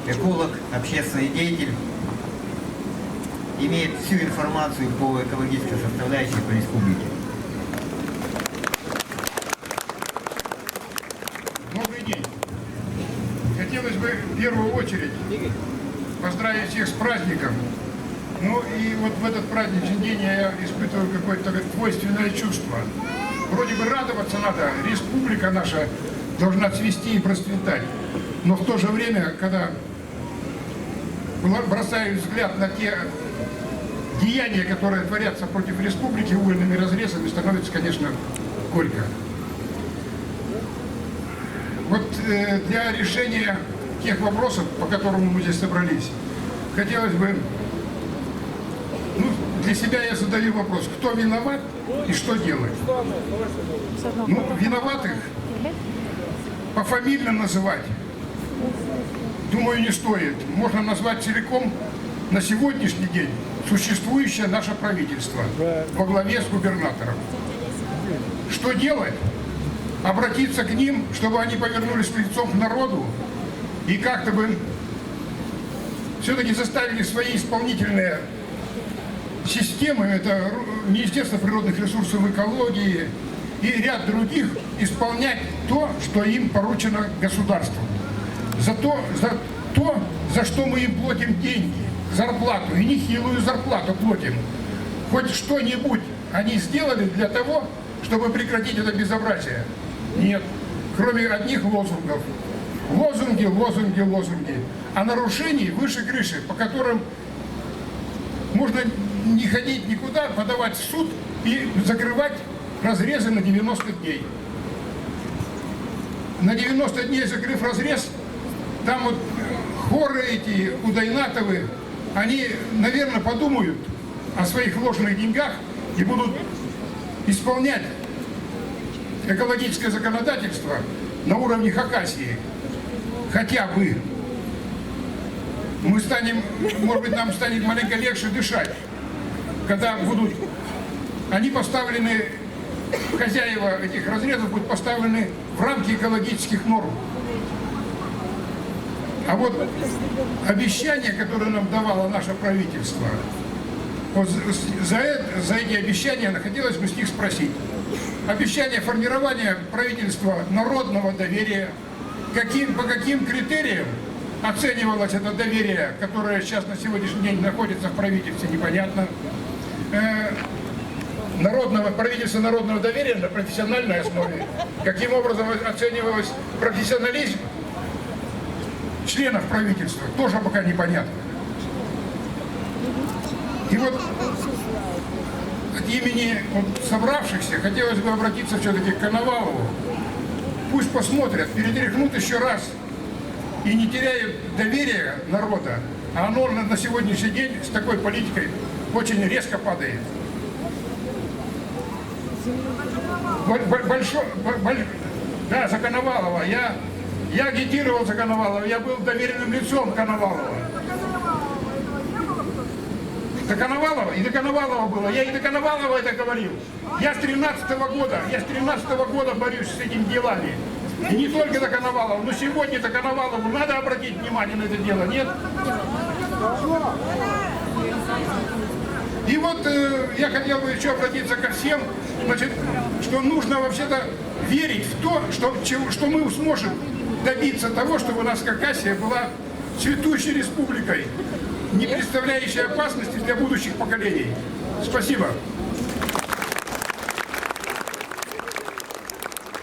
эколог, общественный деятель, имеет всю информацию по экологической составляющей по республике. Добрый день. Хотелось бы в первую очередь поздравить всех с праздником. Ну и вот в этот праздничный день я испытываю какое-то двойственное чувство. Вроде бы радоваться надо, республика наша должна цвести и процветать. Но в то же время, когда бросаю взгляд на те деяния, которые творятся против республики угольными разрезами, становится, конечно, горько. Вот для решения тех вопросов, по которым мы здесь собрались, хотелось бы, для себя я задаю вопрос, кто виноват и что делать? Виноватых пофамильно называть, думаю, не стоит. Можно назвать целиком на сегодняшний день существующее наше правительство во главе с губернатором. Что делать? Обратиться к ним, чтобы они повернулись лицом к народу и как-то бы все-таки заставили свои исполнительные системы, это Министерство природных ресурсов и экологии и ряд других, исполнять то, что им поручено государством. За то, за что мы им платим деньги, зарплату, и нехилую зарплату платим. Хоть что-нибудь они сделали для того, чтобы прекратить это безобразие? Нет. Кроме одних лозунгов. Лозунги, лозунги, лозунги. А нарушений выше крыши, по которым можно не ходить никуда, подавать в суд и закрывать разрезы на 90 дней. На 90 дней закрыв разрез, там вот хоры эти, Удайнатовы, они, наверное, подумают о своих вложенных деньгах и будут исполнять экологическое законодательство на уровне Хакасии. Хотя бы. Мы станем, может быть, нам станет маленько легче дышать, когда будут, они поставлены, хозяева этих разрезов будут поставлены в рамки экологических норм. А вот обещания, которые нам давало наше правительство, вот за эти обещания хотелось бы с них спросить. Обещание формирования правительства народного доверия, по каким критериям оценивалось это доверие, которое сейчас на сегодняшний день находится в правительстве, непонятно. Правительство народного доверия на профессиональной основе. Каким образом оценивалось профессионализм членов правительства, тоже пока непонятно. И вот от имени собравшихся хотелось бы обратиться все-таки к Коновалову. Пусть посмотрят, перетряхнут еще раз и не теряют доверия народа, а оно на сегодняшний день с такой политикой очень резко падает. Да, за Коновалова. Я агитировал за Коновалова, я был доверенным лицом Коновалова. До Коновалова? И до Коновалова было. Я и до Коновалова это говорил. Я с 13-го года борюсь с этими делами. И не только до Коновалова, но сегодня до Коновалову надо обратить внимание на это дело, нет? И вот я хотел бы еще обратиться ко всем, значит, что нужно вообще-то верить в то, что мы сможем добиться того, чтобы у нас Хакасия была цветущей республикой, не представляющей опасности для будущих поколений. Спасибо.